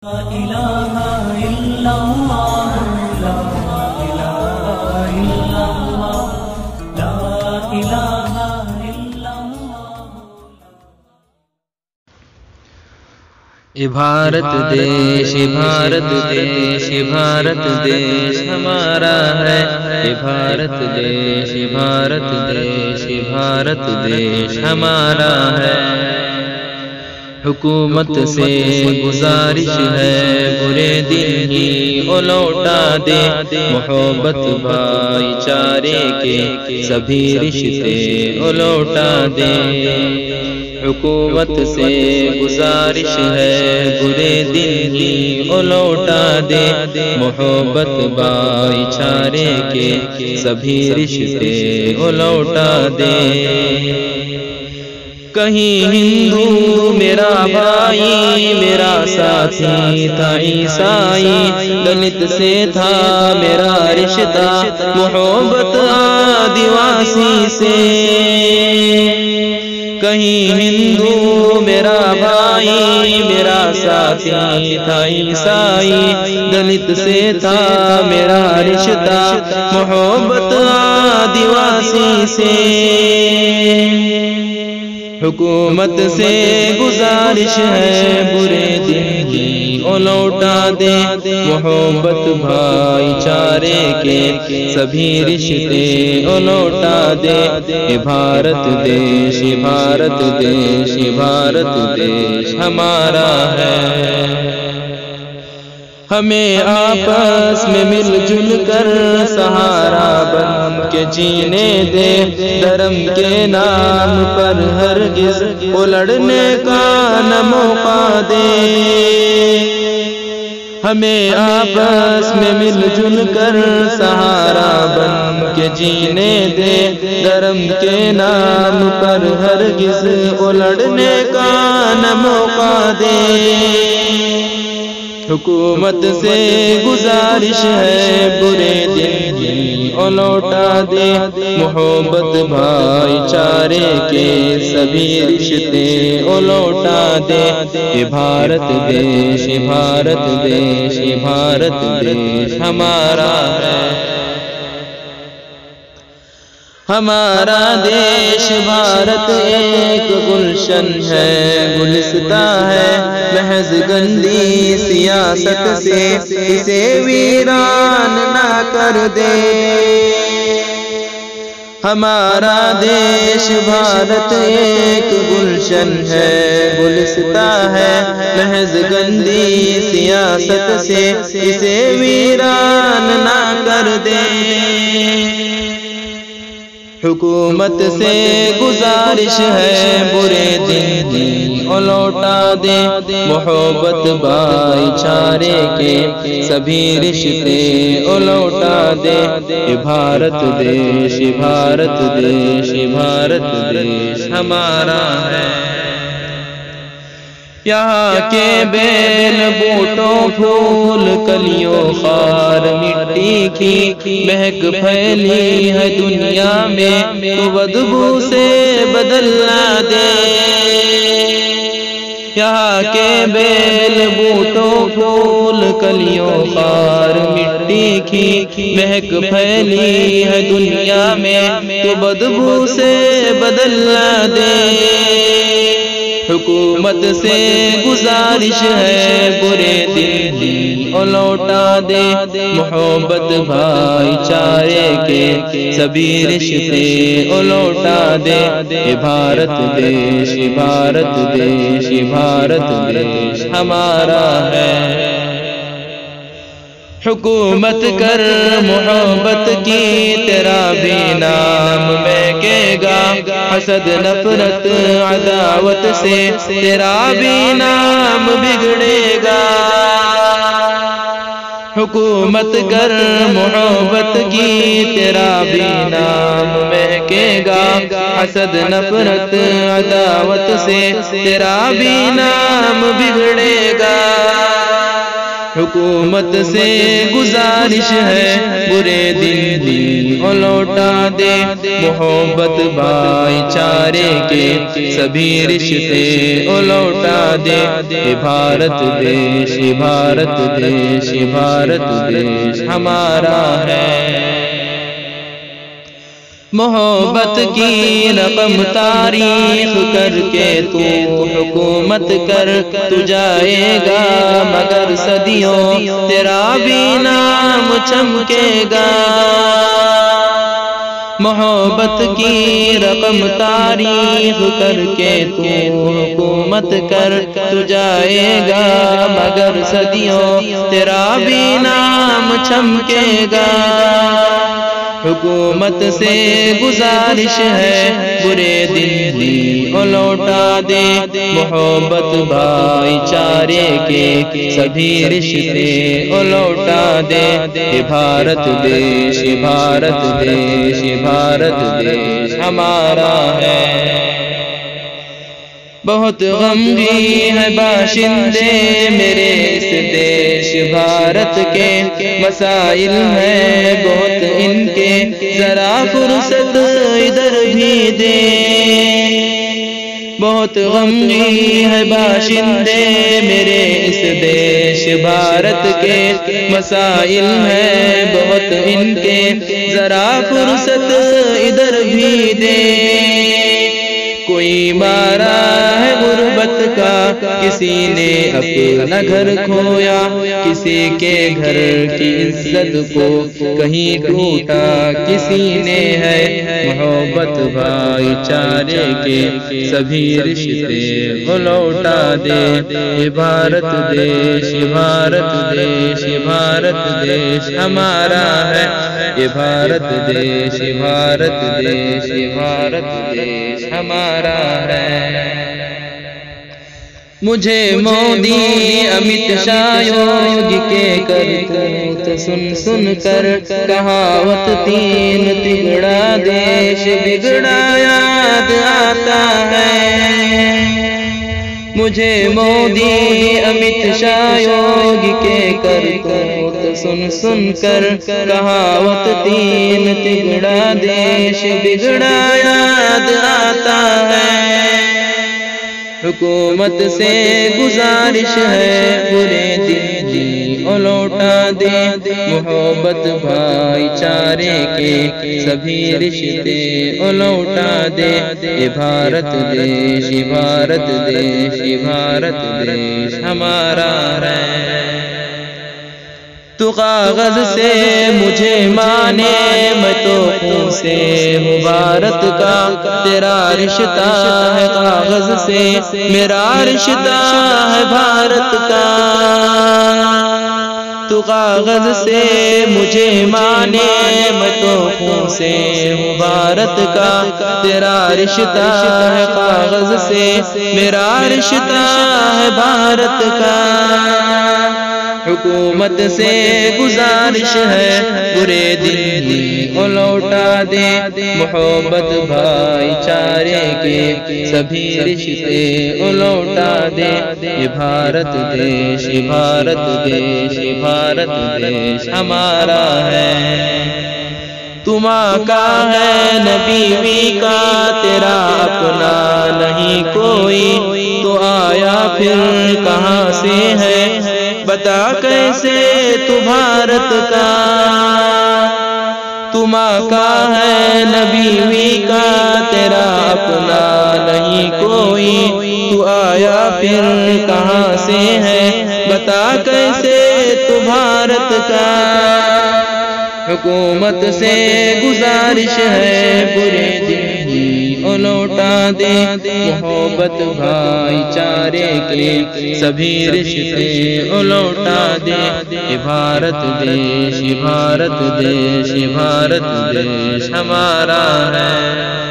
لا الہ الا اللہ لا الہ الا اللہ لا الہ الا اللہ۔ یہ بھارت دیش، یہ بھارت دیش، یہ بھارت دیش ہمارا ہے۔ یہ بھارت دیش، یہ بھارت دیش، یہ بھارت دیش ہمارا ہے۔ حکومت سے گزارش ہے برے دن ہی وہ لوٹا دے، محبت بھائی چارے کے سبھی رشتے وہ لوٹا دے۔ حکومت سے گزارش ہے برے دن ہی وہ لوٹا دے، محبت بھائی چارے کے سبھی رشتے وہ لوٹا دے۔ کہیں ہندو میرا بھائی میرا ساتھی تھا عیسائی، دلت سے تھا میرا رشتہ محبت آدیواسی سے۔ کہیں ہندو میرا بھائی میرا ساتھی تھا عیسائی، دلت سے تھا میرا رشتہ محبت آدیواسی سے۔ حکومت سے گزارش ہے برے دن ہی وہ لوٹا دے، محبت بھائی چارے کے سبھی رشتے وہ لوٹا دے۔ یہ بھارت دیش، یہ بھارت دیش، یہ بھارت دیش ہمارا ہے۔ ہمیں آپس میں مل جل کر سہارا بن کے جینے دے، دھرم کے نام پر ہرگز لڑنے کا نہ موقع دے۔ ہمیں آپس میں مل جل کر سہارا بن کے جینے دے، دھرم کے نام پر ہرگز لڑنے کا نہ موقع دے۔ حکومت سے گزارش ہے برے دن ہی وہ لوٹا دے، محبت بھائی چارے کے سبھی رشتے وہ لوٹا دے۔ یہ بھارت دیش، یہ بھارت دیش، یہ بھارت دیش ہمارا ہے۔ ہمارا دیش بھارت ایک گلشن ہے، گلستہ ہے محض گندی سیاست سے اسے ویران نہ کر دے۔ ہمارا دیش بھارت ایک گلشن ہے، گلستہ ہے محض گندی سیاست سے اسے ویران نہ کر دے۔ حکومت سے گزارش ہے برے دن ہی وہ لوٹا دے، محبت بھائی چارے کے سبھی رشتے وہ لوٹا دے۔ یہ بھارت دیش، یہ بھارت دیش، یہ بھارت دیش ہمارا ہے۔ یہاں کے بیل بوٹوں پھول کلیوں خار مٹی کی مہک پھیلی ہے دنیا میں، تو بدبو سے بدلنا دے۔ یہاں کے بیل بوٹوں پھول کلیوں خار مٹی کی مہک پھیلی ہے دنیا میں، تو بدبو سے بدلنا دے۔ حکومت سے گزارش ہے برے دن ہی وہ لوٹا دے، محبت بھائی چارے کے سبھی رشتے وہ لوٹا دے۔ یہ بھارت دیش، یہ بھارت دیش، یہ بھارت دیش ہمارا ہے۔ حکومت کر محبت کی تیرا بھی نام مہکے گا، حسد نفرت عداوت سے تیرا بھی نام بگڑے گا۔ حکومت کر محبت کی تیرا بھی نام مہکے گا، حسد نفرت عداوت سے تیرا بھی نام بگڑے گا۔ حکومت سے گزارش ہے برے دن بھی لوٹا دے، محبت بھائی چارے کے سبھی رشتے لوٹا دے، بھارت دیش بھارت دیش بھارت دیش ہمارا ہے۔ محبت کی رقم تاریخ کر کے تو حکومت کر، تو جائے گا مگر صدیوں تیرا بھی نام چمکے گا۔ محبت کی رقم تاریخ کر کے تو حکومت کر، تو جائے گا مگر صدیوں تیرا بھی نام چمکے گا۔ حکومت سے گزارش ہے برے دن بھی لوٹا دے، محبت بھائی چارے کے سبھی رشتے لوٹا دے، بھارت دیش بھارت دیش بھارت دیش ہمارا ہے۔ بہت غمگین ہے باشندے میرے اس دیش بھارت کے، مسائل ہیں بہت ان کے، ذرا فرصت ادھر بھی دے۔ بہت غمگین ہے باشندے میرے اس دیش بھارت کے، مسائل ہیں بہت ان کے، ذرا فرصت ادھر بھی دے۔ کوئی مارا ہے غربت کا، کسی نے اپنا گھر کھویا، کسی کے گھر کی عزت کو کہیں ٹوٹا، کسی نے ہے محبت بھائی چارے کے سبھی رشتے لوٹا دے، بھارت دیش بھارت دیش بھارت دیش ہمارا ہے، یہ بھارت دیش بھارت دیش بھارت دیش ہمارا ہے۔ مجھے مودی امت شاہ یوگی کے کرتوت سن سن کر، کہاوت تین تگڑا دیش بگڑا یاد آتا ہے۔ مجھے مودی امت شاہ یوگی کے کرتوت سن سن کر، کہاوت تین تگڑا دیش بگڑا یاد آتا ہے۔ حکومت سے گزارش ہے برے دن بھی لوٹا دے، محبت بھائی چارے کے سبھی رشتے لوٹا دے، بھارت دیش بھارت دیش بھارت دیش ہمارا ہے۔ تو کاغذ سے مجھے مانے، میں تو خون سے ہوں بھارت کا، تیرا رشتہ ہے کاغذ سے، میرا رشتہ ہے بھارت کا۔ تو کاغذ سے مجھے مانے، میں تو خون سے ہوں بھارت کا، تیرا رشتہ ہے کاغذ سے، میرا رشتہ ہے بھارت کا۔ حکومت سے گزارش ہے برے دن بھی لوٹا دے، محبت بھائی چارے کے سبھی رشتے لوٹا دے، بھارت دیش بھارت دیش بھارت دیش ہمارا ہے۔ تم آقا ہے نبی کا، تیرا اپنا نہیں کوئی، تو آیا پھر کہاں سے ہے، بتا کیسے تو بھارت کا۔ تم آقا ہے نبی کا، تیرا اپنا نہیں کوئی، تو آیا پھر کہاں سے ہے، بتا کیسے تو بھارت کا۔ حکومت سے گزارش ہے برے دن بھی لوٹا دے، محبت بھائی چارے کے سبھی رشتے لوٹا دے، بھارت دیش بھارت دیش بھارت دیش ہمارا ہے۔